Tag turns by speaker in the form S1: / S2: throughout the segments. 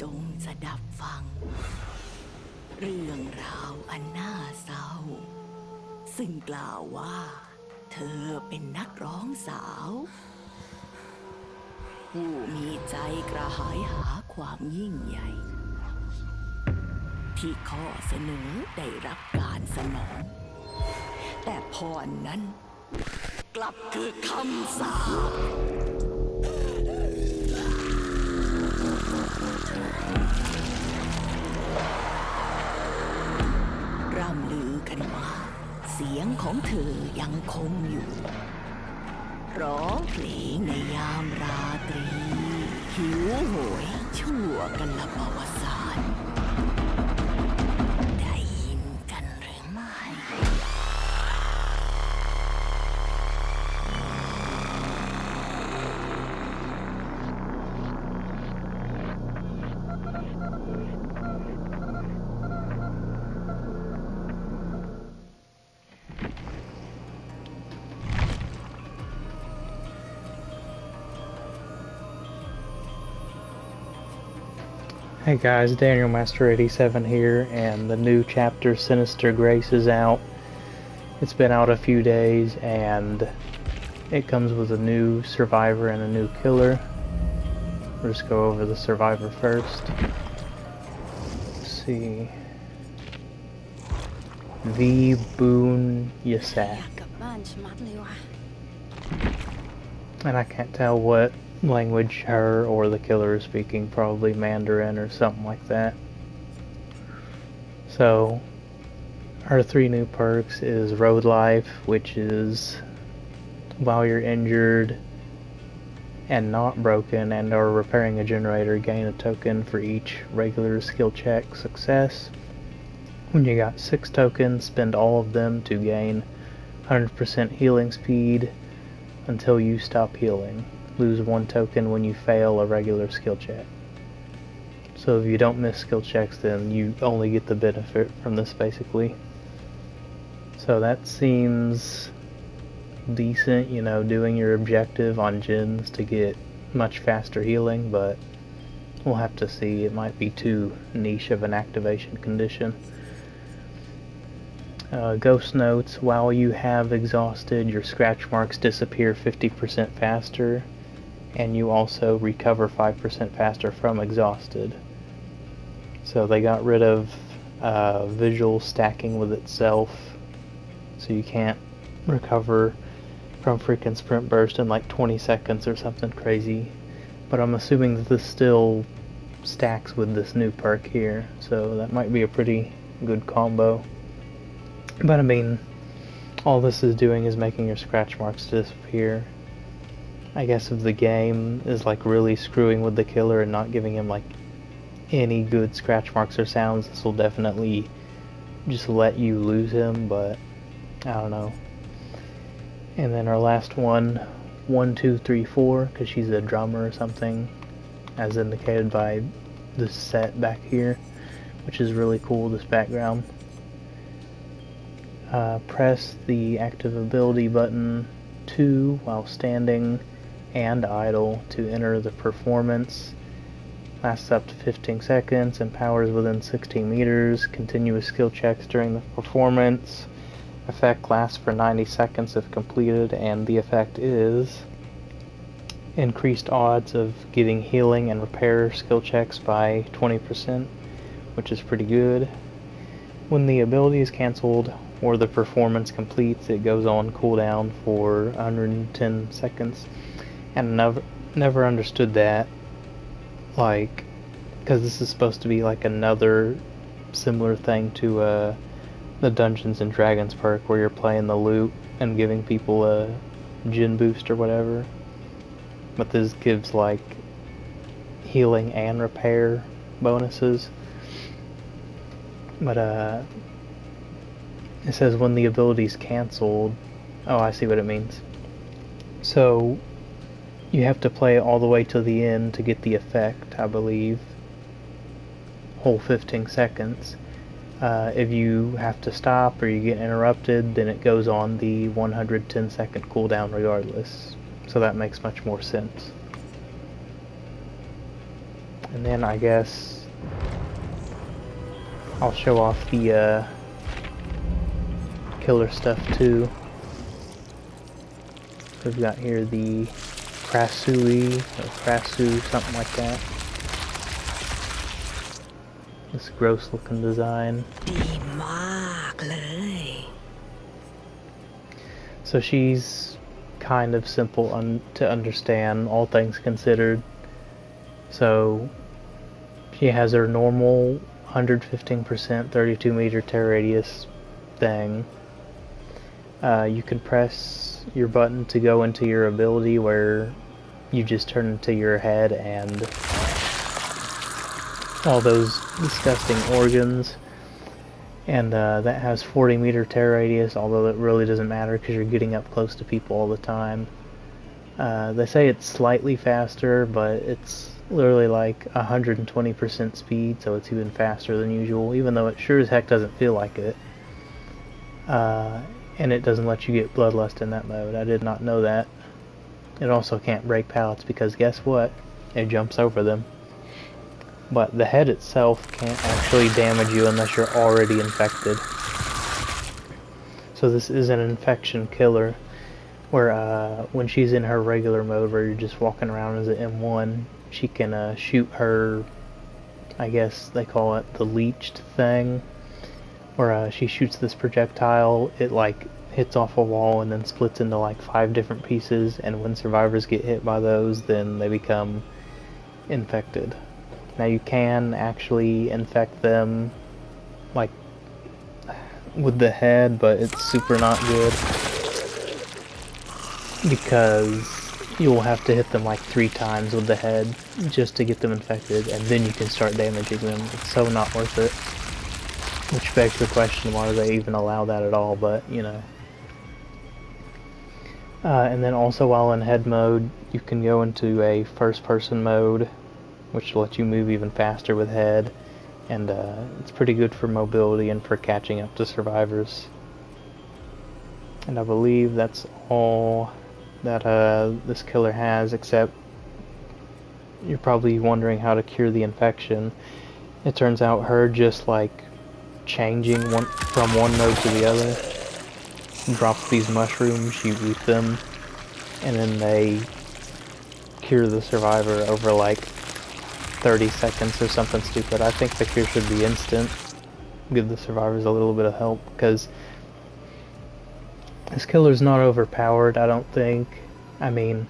S1: จงสดับฟัง เรื่องราวอันน่าเศร้าซึ่งกล่าวว่าเธอเป็นนักร้องสาวผู้มีใจกระหายหาความยิ่งใหญ่ที่ข้อเสนอได้รับการสนองแต่พรนั้นกลับคือคำสาปร่ำลือกันว่าเสียงของเธอยังคงอยู่ร้องเพลงในยามราตรีหิวโหยชั่วกันละประวัติศาสตร์ได้ยินกันหรือไม่
S2: Hey guys, Daniel Master 87 here, and the new chapter Sinister Grace is out. It's been out a few days, and it comes with a new survivor and a new killer. We'll just go over the survivor first. Let's see. V. Boone Yasak. And I can't tell what language her or the killer is speaking, probably Mandarin or something like that. So, her 3 new perks is Road Life, which is while you're injured and not broken and or repairing a generator, gain a token for each regular skill check success. When you got 6 tokens, spend all of them to gain 100% healing speed until you stop healing. Lose 1 token when you fail a regular skill check. So if you don't miss skill checks, then you only get the benefit from this basically. So that seems decent, you know, doing your objective on gens to get much faster healing, but we'll have to see. It might be too niche of an activation condition. Ghost notes: while you have exhausted, your scratch marks disappear 50% faster, and you also recover 5% faster from exhausted. So they got rid of visual stacking with itself, so you can't recover from freaking sprint burst in like 20 seconds or something crazy. But I'm assuming that this still stacks with this new perk here, so that might be a pretty good combo. But I mean, all this is doing is making your scratch marks disappear. I guess if the game is like really screwing with the killer and not giving him like any good scratch marks or sounds, this will definitely just let you lose him, but I don't know. And then our last one, 1, 2, 3, 4, because she's a drummer or something, as indicated by this set back here, which is really cool, this background. Press the active ability button 2 while standing and idle to enter the performance. Lasts up to 15 seconds and powers within 16 meters. Continuous skill checks during the performance. Effect lasts for 90 seconds if completed, and the effect is increased odds of getting healing and repair skill checks by 20%, which is pretty good. When the ability is cancelled or the performance completes, it goes on cooldown for 110 seconds. And never understood that, like, because this is supposed to be like another similar thing to the Dungeons and Dragons perk where you're playing the loot and giving people a gen boost or whatever. But this gives like healing and repair bonuses. But it says when the ability's cancelled. Oh, I see what it means. So you have to play all the way to the end to get the effect, I believe. Whole 15 seconds. If you have to stop or you get interrupted, then it goes on the 110 second cooldown regardless. So that makes much more sense. And then I guess I'll show off the killer stuff too. We've got here the Krasui, or Krasu, something like that. This gross looking design. So she's kind of simple to understand, all things considered. So she has her normal 115% 32 meter tear radius thing. You can press your button to go into your ability where you just turn into your head and all those disgusting organs. And that has 40 meter tear radius, although it really doesn't matter because you're getting up close to people all the time. They say it's slightly faster, but it's literally like 120% speed, so it's even faster than usual, even though it sure as heck doesn't feel like it. And it doesn't let you get bloodlust in that mode. I did not know that. It also can't break pallets because guess what? It jumps over them. But the head itself can't actually damage you unless you're already infected. So this is an infection killer, where when she's in her regular mode, where you're just walking around as an M1, she can shoot her, I guess they call it the leeched thing, where she shoots this projectile, it like hits off a wall and then splits into like 5 different pieces, and when survivors get hit by those, then they become infected. Now you can actually infect them like with the head, but it's super not good because you'll have to hit them like 3 times with the head just to get them infected, and then you can start damaging them. It's so not worth it. Which begs the question, why do they even allow that at all, but you know. And then also while in head mode, you can go into a first person mode, which will let you move even faster with head, and it's pretty good for mobility and for catching up to survivors. And I believe that's all that this killer has, except you're probably wondering how to cure the infection. It turns out her just like changing from one mode to the other drops these mushrooms, you eat them, and then they cure the survivor over like 30 seconds or something stupid. I think the cure should be instant. Give the survivors a little bit of help, because this killer's not overpowered, I don't think. I mean,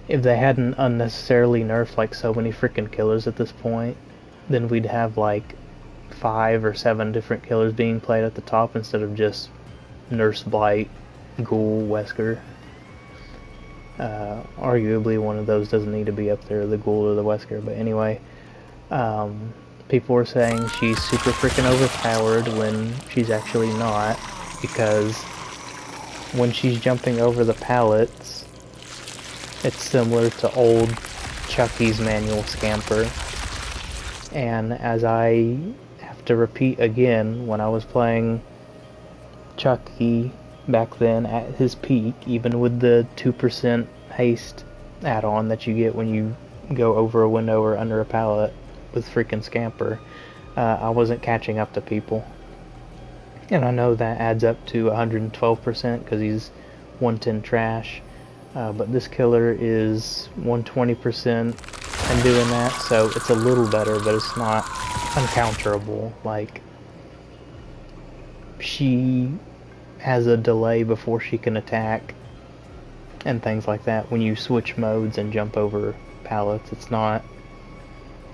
S2: if they hadn't unnecessarily nerfed like so many freaking killers at this point, then we'd have like 5 or 7 different killers being played at the top instead of just Nurse Blight, Ghoul, Wesker. Arguably one of those doesn't need to be up there, the Ghoul or the Wesker, but anyway, people were saying she's super freaking overpowered when she's actually not, because when she's jumping over the pallets, it's similar to old Chucky's manual scamper. And as I have to repeat again, when I was playing Chucky back then at his peak, even with the 2% haste add-on that you get when you go over a window or under a pallet with freaking Scamper, I wasn't catching up to people. And I know that adds up to 112% because he's 110 trash, but this killer is 120% and doing that, so it's a little better, but it's not uncounterable. Like, she has a delay before she can attack and things like that when you switch modes and jump over pallets. It's not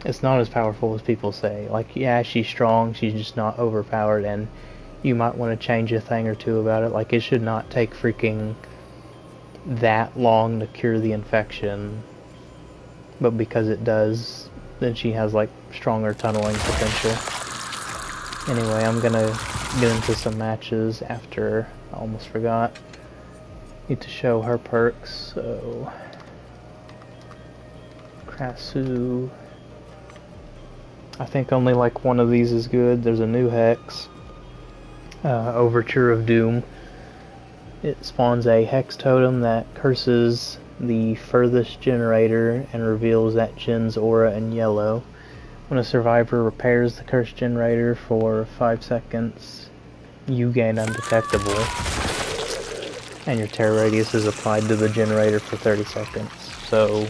S2: as powerful as people say. Like, yeah, she's strong, she's just not overpowered, and you might want to change a thing or two about it. Like, it should not take freaking that long to cure the infection, but because it does, then she has like stronger tunneling potential. Anyway, I'm gonna get into some matches after. I almost forgot. Need to show her perks, so Krasu. I think only like one of these is good. There's a new hex, Overture of Doom. It spawns a hex totem that curses the furthest generator and reveals that gen's aura in yellow. When a survivor repairs the cursed generator for 5 seconds, you gain undetectable, and your terror radius is applied to the generator for 30 seconds. So,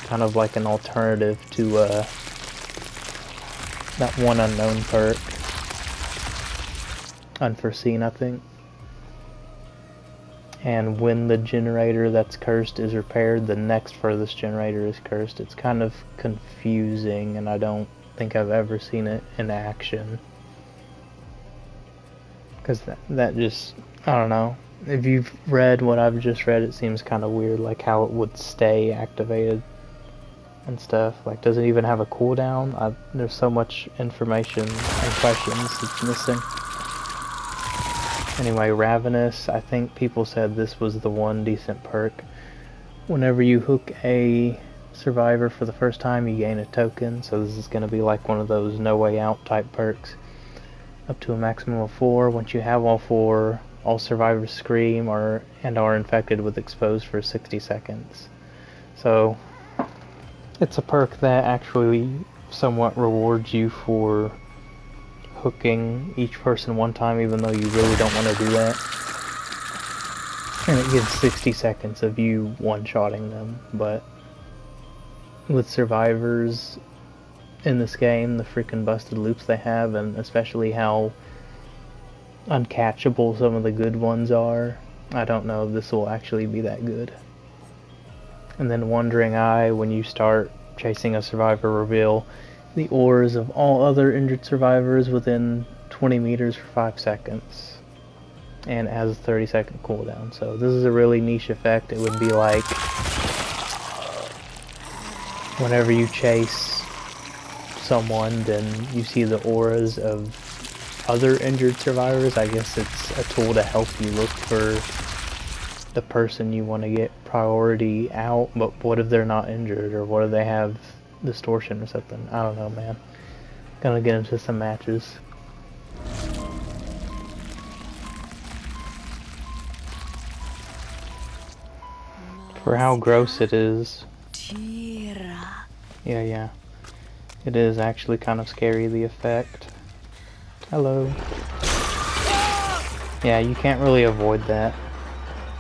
S2: kind of like an alternative to that one unknown perk. Unforeseen, I think. And when the generator that's cursed is repaired, the next furthest generator is cursed. It's kind of confusing, and I don't think I've ever seen it in action. Because that just, I don't know. If you've read what I've just read, it seems kind of weird, like how it would stay activated and stuff. Like, does it even have a cooldown? There's so much information and questions it's missing. Anyway, Ravenous, I think people said this was the one decent perk. Whenever you hook a survivor for the first time, you gain a token, so this is going to be like one of those no way out type perks. Up to a maximum of 4. Once you have all 4, all survivors scream and are infected with exposed for 60 seconds. So, it's a perk that actually somewhat rewards you for hooking each person one time, even though you really don't want to do that. And it gives 60 seconds of you one-shotting them, but with survivors in this game, the freaking busted loops they have, and especially how uncatchable some of the good ones are, I don't know if this will actually be that good. And then Wandering Eye, when you start chasing a survivor, reveal the auras of all other injured survivors within 20 meters for 5 seconds. And has a 30-second cooldown. So this is a really niche effect. It would be like whenever you chase someone, then you see the auras of other injured survivors. I guess it's a tool to help you look for the person you want to get priority out, but what if they're not injured, or what if they have distortion or something? I don't know, man. Gonna get into some matches. For how gross it is. Yeah. It is actually kind of scary, the effect. Hello. Yeah, you can't really avoid that.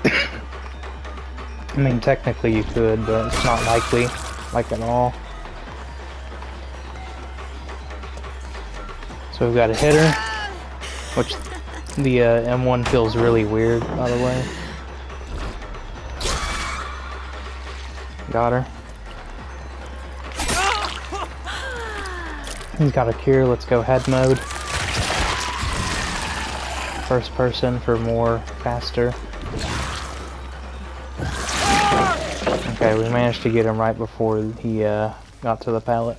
S2: I mean, technically you could, but it's not likely, like at all. So we've got a hitter, which the M1 feels really weird, by the way. Got her. He's got a cure. Let's go head mode. First person for more faster. Okay, we managed to get him right before he got to the pallet.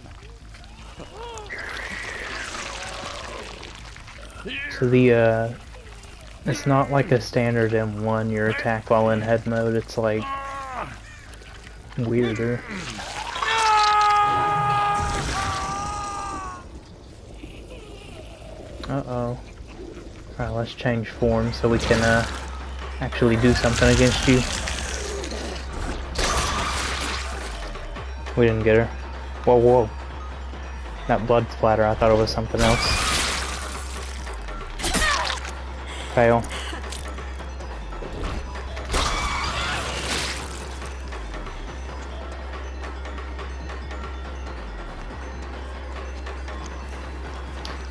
S2: So the it's not like a standard M1, your attack while in head mode. It's like weirder. Uh-oh. Alright, let's change form so we can actually do something against you. We didn't get her. Whoa. That blood splatter, I thought it was something else. Fail.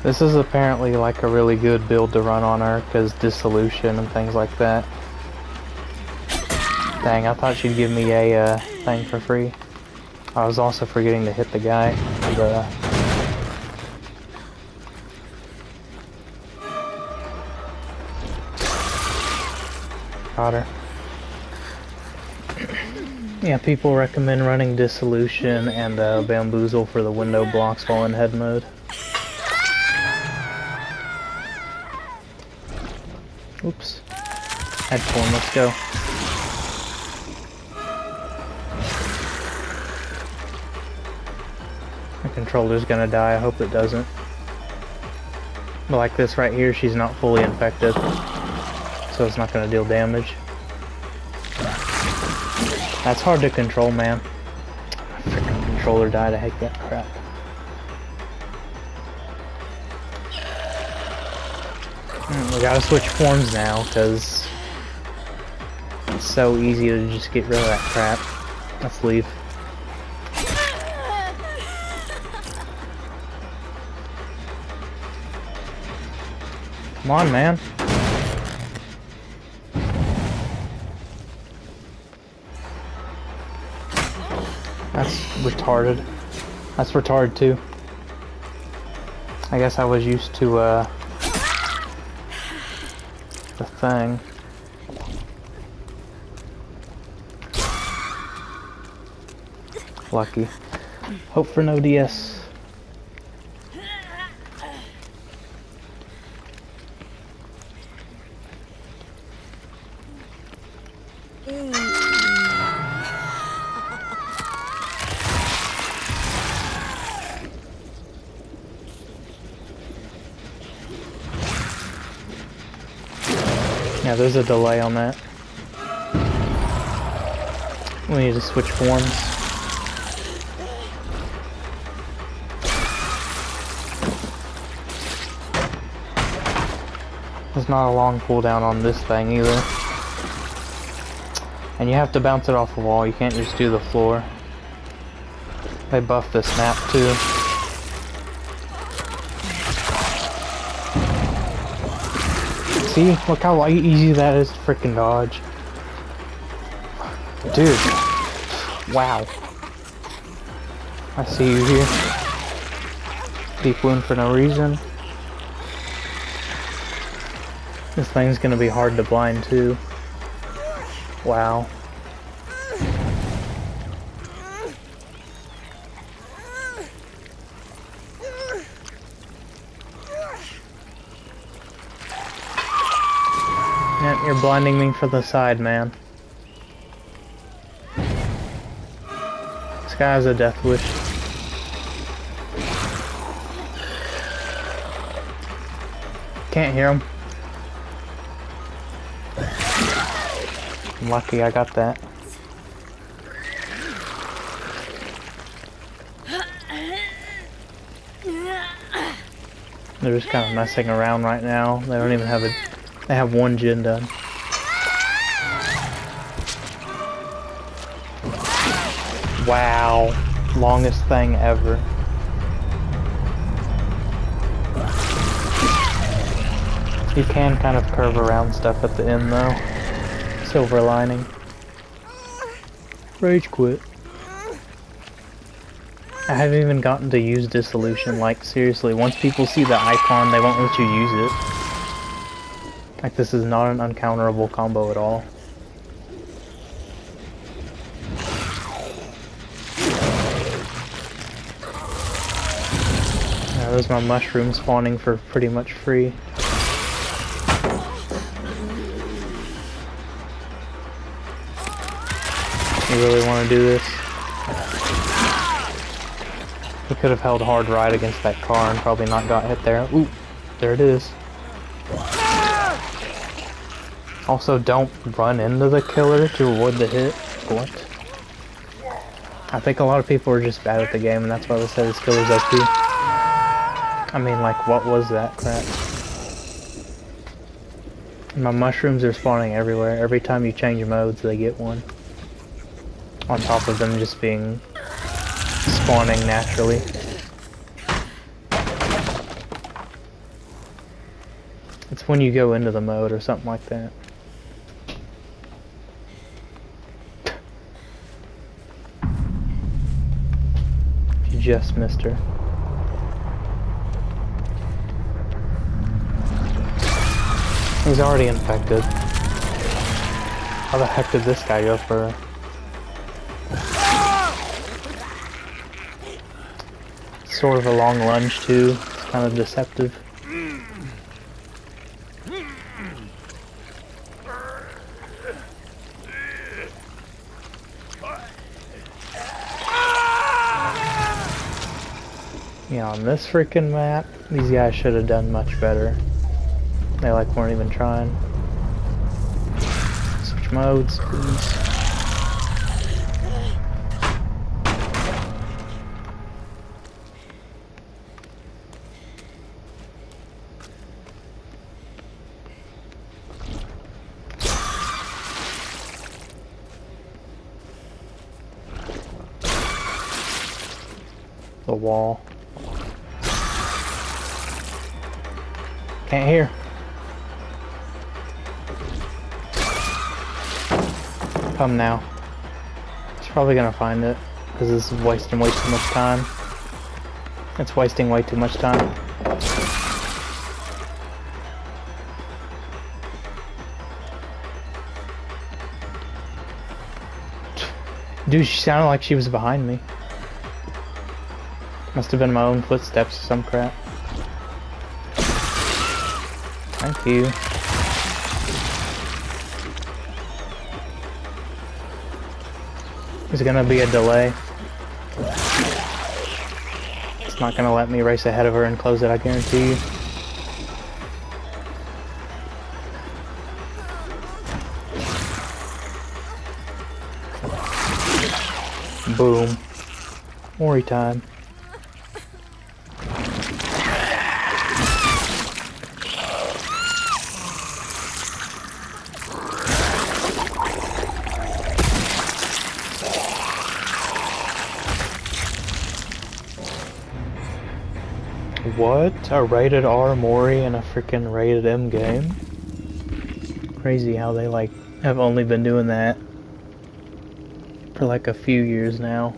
S2: This is apparently like a really good build to run on her, because dissolution and things like that. Dang, I thought she'd give me a thing for free. I was also forgetting to hit the guy. Got her. Yeah, people recommend running Dissolution and Bamboozle for the window blocks while in head mode. Oops. Head form, let's go. My controller's gonna die, I hope it doesn't. But like this right here, she's not fully infected, so it's not gonna deal damage. That's hard to control, man. My freaking controller died. I hate that crap. We gotta switch forms now, because it's so easy to just get rid of that crap. Let's leave. Come on, man. That's retarded. That's retarded too. I guess I was used to the thing. Lucky. Hope for no DS. Yeah, there's a delay on that. We need to switch forms. There's not a long cooldown on this thing either. And you have to bounce it off the wall, you can't just do the floor. They buffed this map too. See? Look how easy that is to freaking dodge. Dude. Wow. I see you here. Deep wound for no reason. This thing's gonna be hard to blind too. Wow. Yeah, you're blinding me from the side, man. This guy has a death wish. Can't hear him. I'm lucky I got that. They're just kind of messing around right now. They don't even have a... They have one gen done. Wow. Longest thing ever. You can kind of curve around stuff at the end though. Silver lining. Rage quit. I haven't even gotten to use dissolution. Like seriously, once people see the icon, they won't let you use it. Like this is not an uncounterable combo at all. Yeah, there's my mushroom spawning for pretty much free. You really want to do this? We could have held hard right against that car and probably not got hit there. Ooh, there it is. Also, don't run into the killer to avoid the hit. What? I think a lot of people are just bad at the game and that's why they say this killer's OP. I mean, like, what was that crap? My mushrooms are spawning everywhere. Every time you change modes, they get one. On top of them just being spawning naturally. It's when you go into the mode or something like that. You just missed her. He's already infected. How the heck did this guy go for? Sort of a long lunge too. It's kind of deceptive. Yeah, on this freaking map, these guys should have done much better. They like weren't even trying. Switch modes, please. the wall. Can't hear. Come now. It's probably gonna find it, because this is wasting way too much time. It's wasting way too much time. Dude, she sounded like she was behind me. Must have been my own footsteps or some crap. Thank you. There's gonna be a delay. It's not gonna let me race ahead of her and close it, I guarantee you. Boom. Mori time. What? A rated R Mori and a freaking rated M game? Crazy how they like have only been doing that for like a few years now.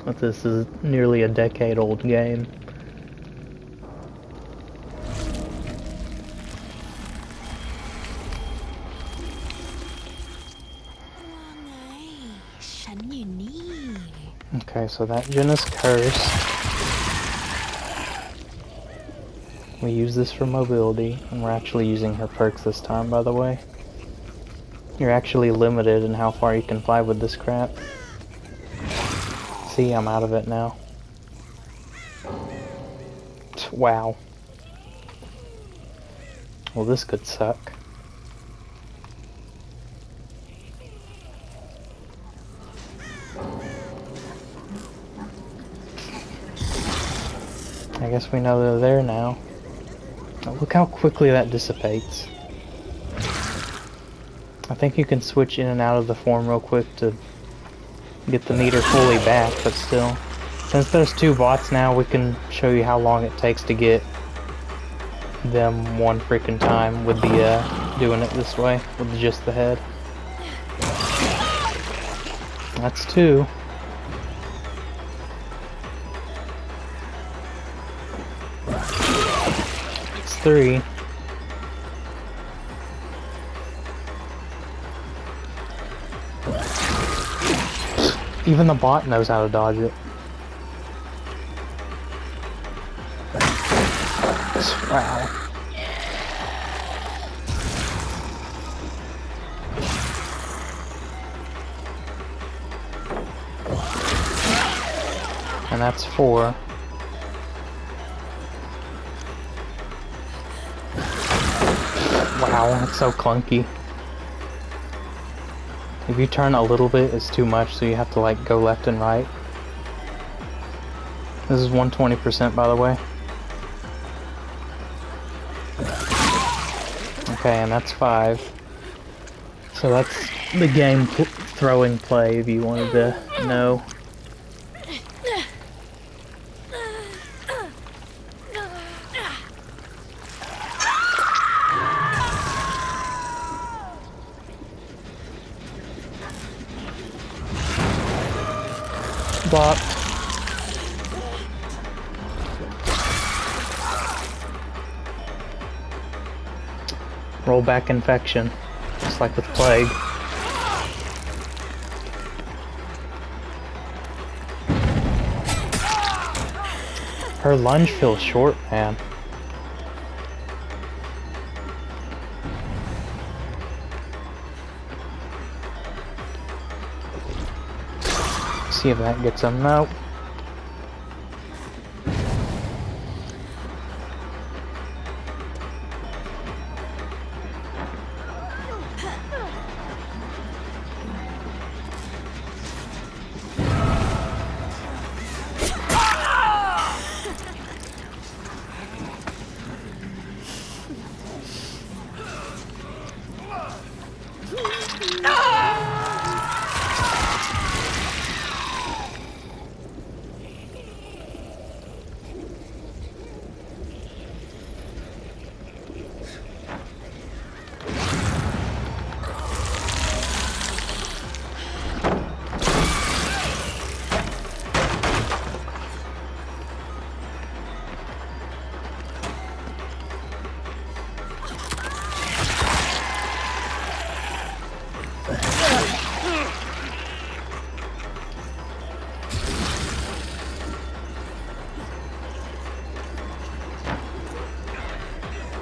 S2: But this is nearly a decade old game. Okay, so that Jin is cursed. We use this for mobility, and we're actually using her perks this time, by the way. You're actually limited in how far you can fly with this crap. See, I'm out of it now. Wow. Well, this could suck. I guess we know they're there now. Oh, look how quickly that dissipates. I think you can switch in and out of the form real quick to get the meter fully back, but still. Since there's two bots now, we can show you how long it takes to get them one freaking time with the, doing it this way, with just the head. That's two. It's three. Even the bot knows how to dodge it. Wow. And that's four. Wow, that's so clunky. If you turn a little bit, it's too much, so you have to like go left and right. This is 120% by the way. Okay, and that's 5. So that's the game throwing play if you wanted to know. Blocked. Rollback infection, just like with plague. Her lunge feels short, man. See if that gets him. Nope.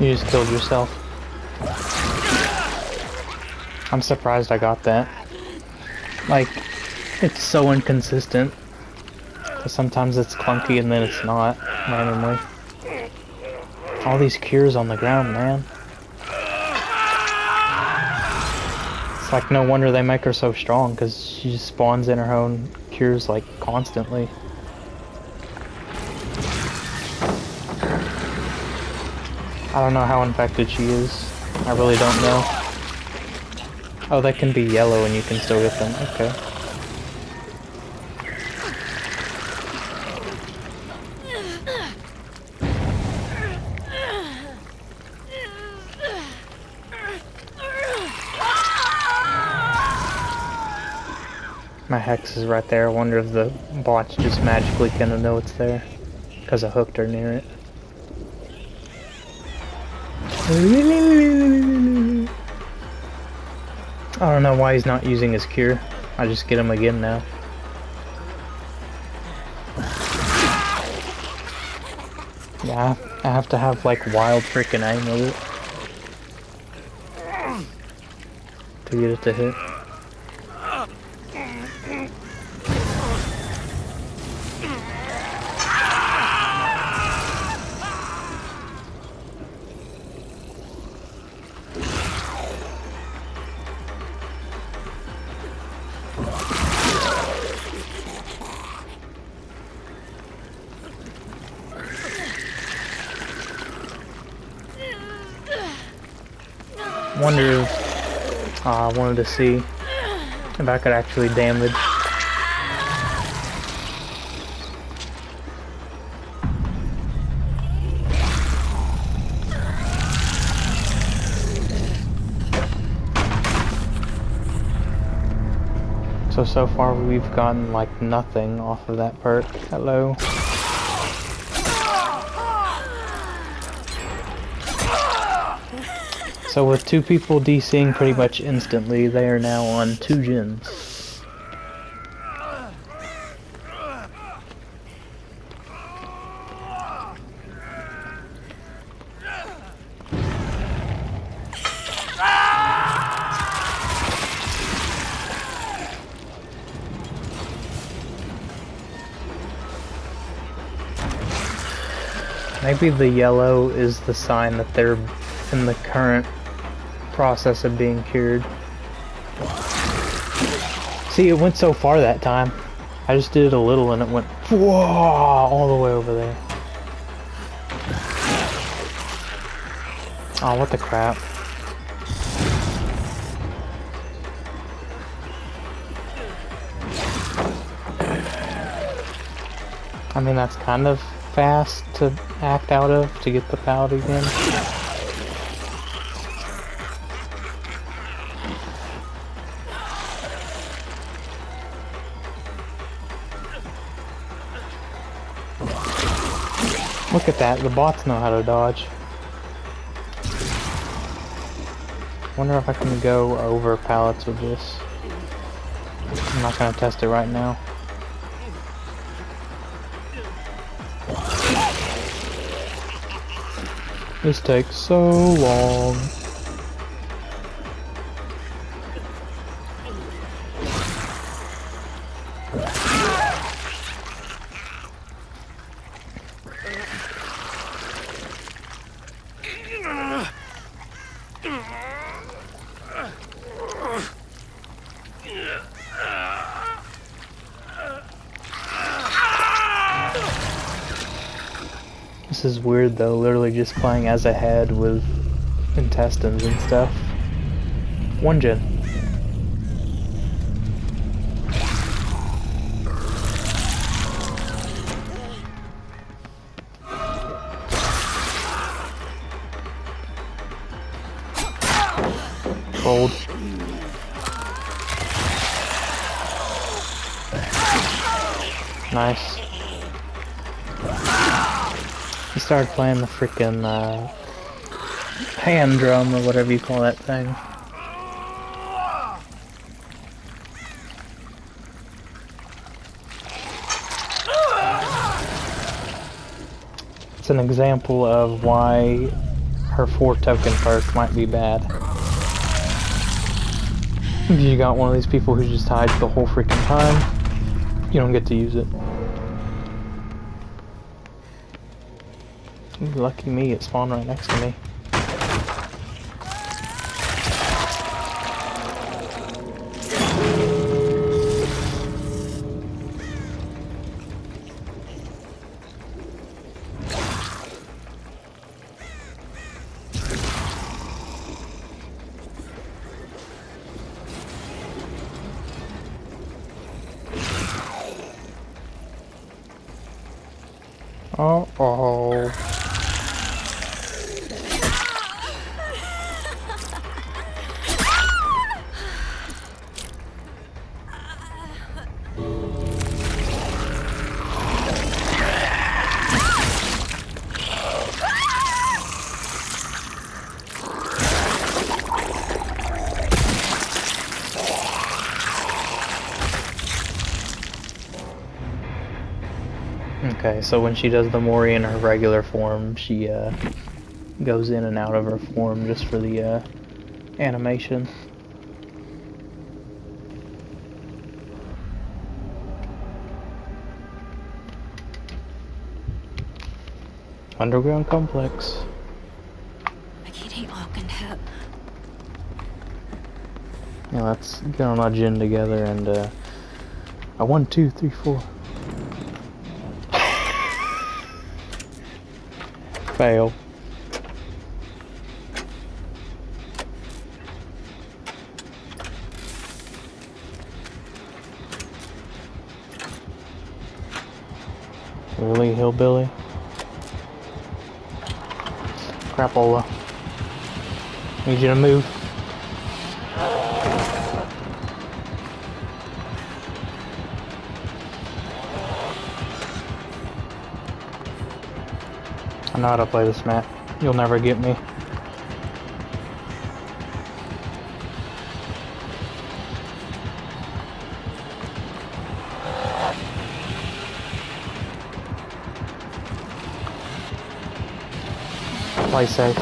S2: You just killed yourself. I'm surprised I got that. Like, it's so inconsistent. Sometimes it's clunky and then it's not, randomly. All these cures on the ground, man. It's like no wonder they make her so strong, because she just spawns in her own cures, like, constantly. I don't know how infected she is. I really don't know. Oh, they can be yellow and you can still get them. Okay. My hex is right there. I wonder if the bots just magically gonna know it's there. Because I hooked her near it. I don't know why he's not using his cure. I just get him again now. Yeah, I have to have like wild freaking aim with it to get it to hit. Wonder if I wanted to see if I could actually damage. So far we've gotten like nothing off of that perk. Hello. So with 2 people DCing pretty much instantly, they are now on 2 gens. Maybe the yellow is the sign that they're in the current process of being cured. See, it went so far that time. I just did it a little and it went whoa, all the way over there. Oh, what the crap. I mean, that's kind of fast to act out of to get the pallet again. Look at that, the bots know how to dodge. Wonder if I can go over pallets with this. I'm not gonna test it right now. This takes so long. This is weird though, literally just playing as a head with intestines and stuff. 1 gen. Gold. Nice. He started playing the freaking hand drum or whatever you call that thing. It's an example of why Her 4 token perk might be bad. If you got one of these people who just hides the whole freaking time, you don't get to use it. Ooh, lucky me, it spawned right next to me. Uh-oh. Okay, so when she does the Mori in her regular form, she goes in and out of her form just for the animation. Underground complex. Yeah, let's get on our gin together and a 1, 2, 3, 4. Fail. Really, hillbilly? Crapola. Need you to move. I know how to play this map. You'll never get me. Play safe.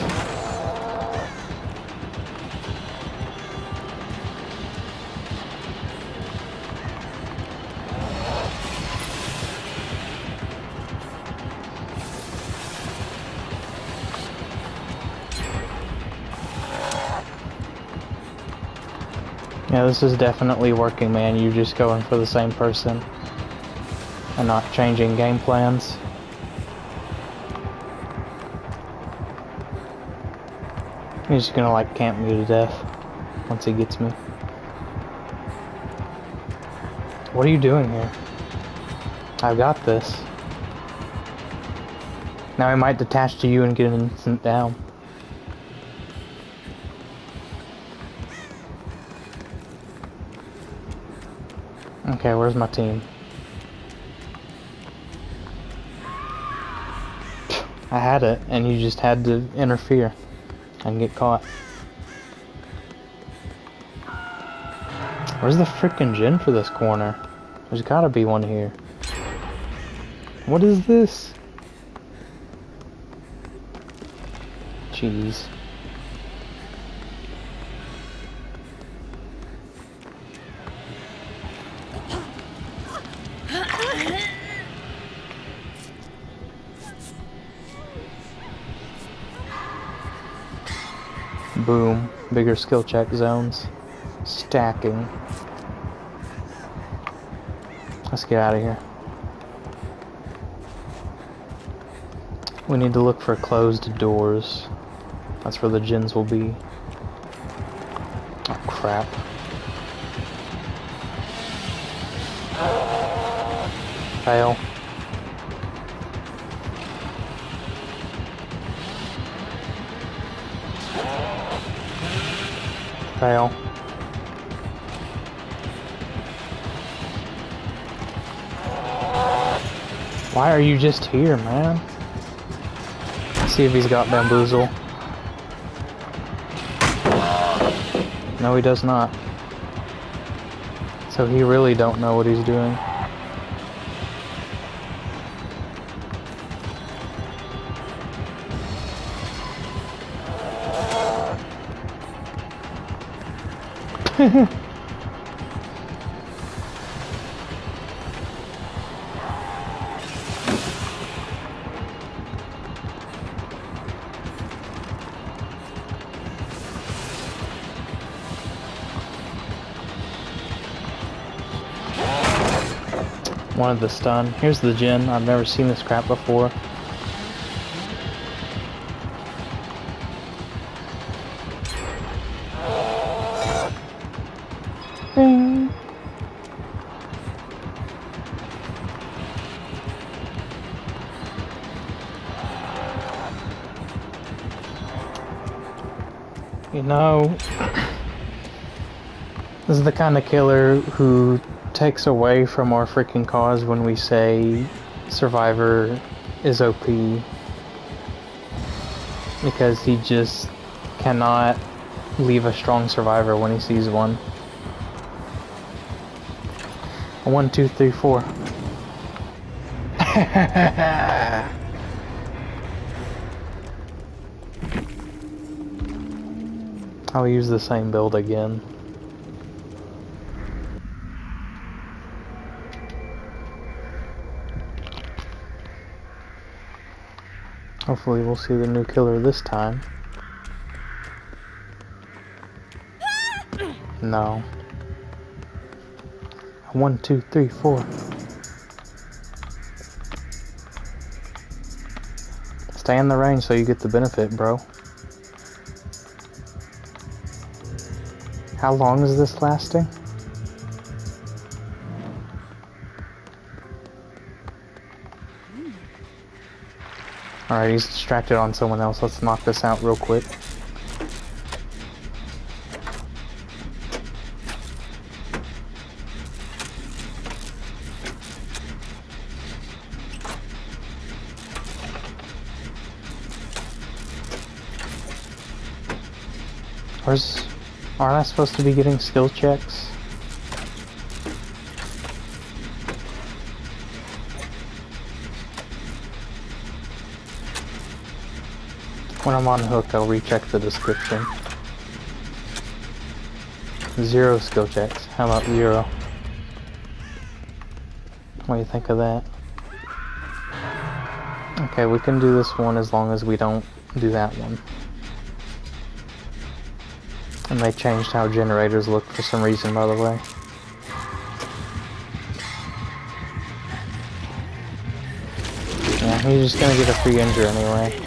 S2: Yeah, this is definitely working, man. You're just going for the same person and not changing game plans. He's just gonna like camp me to death once he gets me. What are you doing here? I've got this. Now he might detach to you and get an instant down. Okay, where's my team? I had it, and you just had to interfere and get caught. Where's the frickin' gin for this corner? There's gotta be one here. What is this? Jeez. Boom. Bigger skill check zones. Stacking. Let's get out of here. We need to look for closed doors. That's where the gins will be. Oh crap. Fail. Fail. Why are you just here, man? Let's see if he's got bamboozle. No, he does not. So he really don't know what he's doing. Wanted the stun. Here's the gen. I've never seen this crap before. Ding. You know, this is the kind of killer who takes away from our freaking cause when we say Survivor is OP, because he just cannot leave a strong Survivor when he sees one. 1, 2, 3, 4. I'll use the same build again. Hopefully we'll see the new killer this time. No. 1, 2, 3, 4. Stay in the range so you get the benefit, bro. How long is this lasting? Alright, he's distracted on someone else. Let's knock this out real quick. Aren't I supposed to be getting skill checks? When I'm on hook, I'll recheck the description. 0 skill checks. How about 0? What do you think of that? Okay, we can do this one as long as we don't do that one. And they changed how generators look for some reason, by the way. Yeah, he's just gonna get a free injure anyway.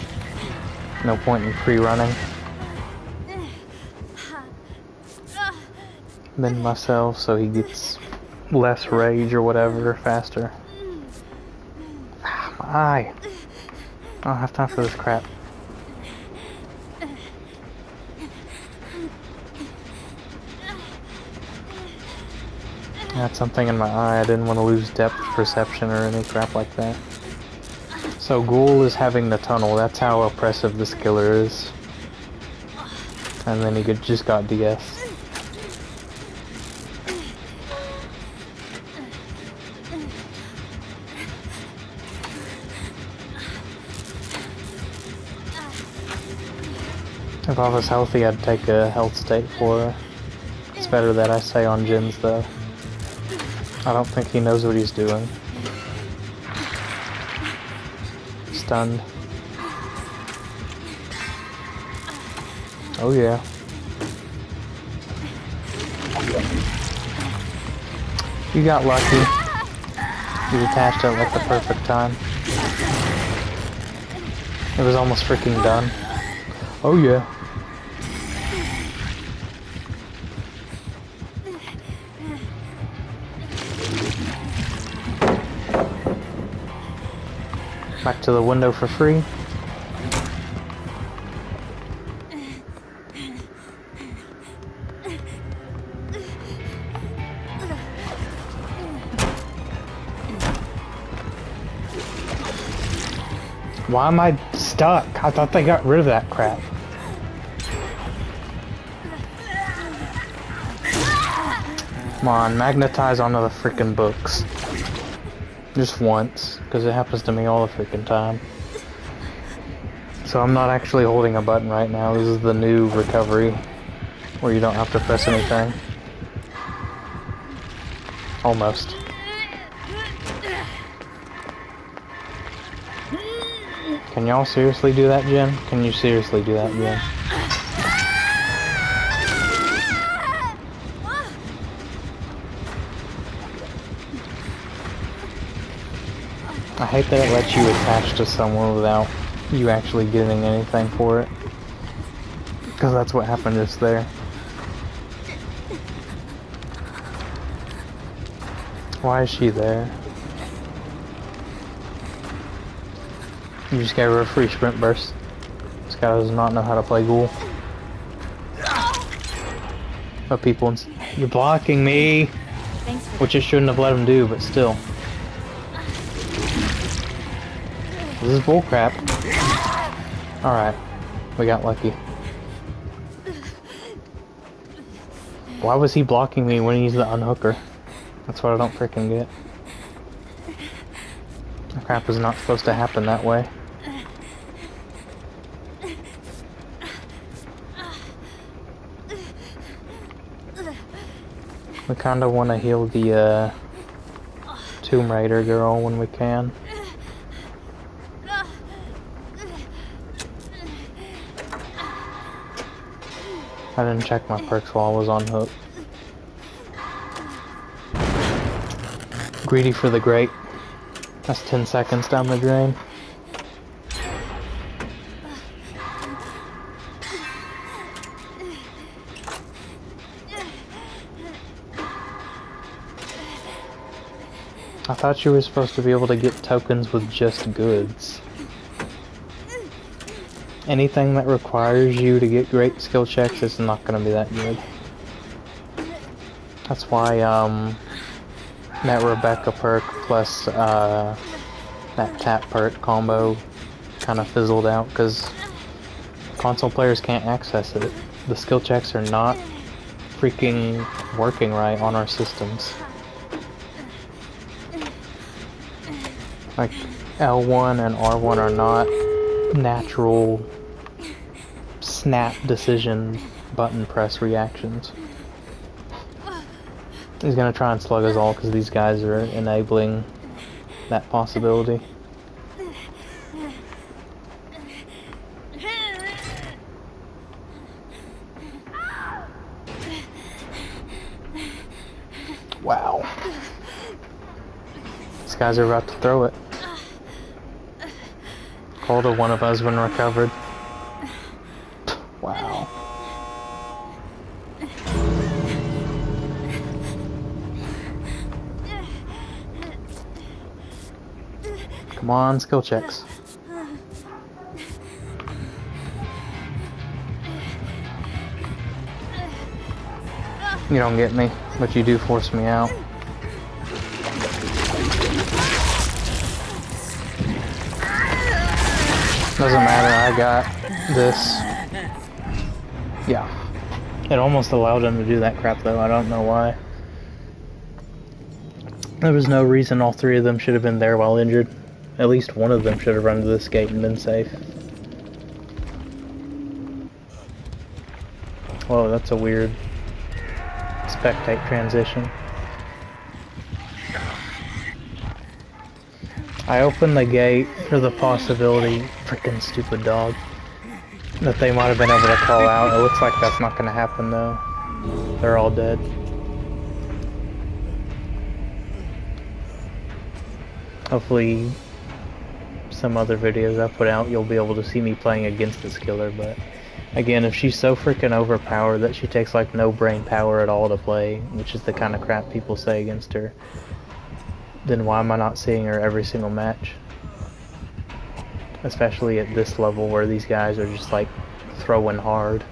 S2: No point in pre-running. Than myself, so he gets less rage or whatever faster. Ah, my eye. I don't have time for this crap. I had something in my eye. I didn't want to lose depth perception or any crap like that. So Ghoul is having the tunnel. That's how oppressive this killer is. And then he just got DS. If I was healthy, I'd take a health state for her. It's better that I stay on gens though. I don't think he knows what he's doing. Stunned. Oh yeah. You got lucky. You detached at like the perfect time. It was almost freaking done. Oh yeah. Back to the window for free. Why am I stuck? I thought they got rid of that crap. Come on, magnetize onto the freaking books. Just once, because it happens to me all the freaking time. So I'm not actually holding a button right now. This is the new recovery, where you don't have to press anything. Almost. Can y'all seriously do that, Jen? Can you seriously do that, Jen? I hate that it lets you attach to someone without you actually getting anything for it. Because that's what happened just there. Why is she there? You just gave her a free sprint burst. This guy does not know how to play ghoul. But people, you're blocking me! Which I shouldn't have let him do, but still. This is bullcrap. Alright, we got lucky. Why was he blocking me when he's the unhooker? That's what I don't freaking get. Crap is not supposed to happen that way. We kinda wanna heal the Tomb Raider girl when we can. I didn't check my perks while I was on hook. Greedy for the great. That's 10 seconds down the drain. I thought you were supposed to be able to get tokens with just goods. Anything that requires you to get great skill checks is not going to be that good. That's why that Rebecca perk plus that tap perk combo kind of fizzled out because console players can't access it. The skill checks are not freaking working right on our systems. Like L1 and R1 are not natural snap decision button press reactions. He's gonna try and slug us all because these guys are enabling that possibility. Wow. These guys are about to throw it. Called a one of us when recovered. Wow. Come on, skill checks. You don't get me, but you do force me out. Doesn't matter, I got this. Yeah. It almost allowed him to do that crap though, I don't know why. There was no reason all three of them should have been there while injured. At least one of them should have run to this gate and been safe. Whoa, that's a weird spectate transition. I opened the gate for the possibility, freaking stupid dog, that they might have been able to call out. It looks like that's not going to happen though. They're all dead. Hopefully some other videos I put out you'll be able to see me playing against this killer, but again, if she's so freaking overpowered that she takes like no brain power at all to play, which is the kind of crap people say against her, then why am I not seeing her every single match? Especially at this level where these guys are just like throwing hard.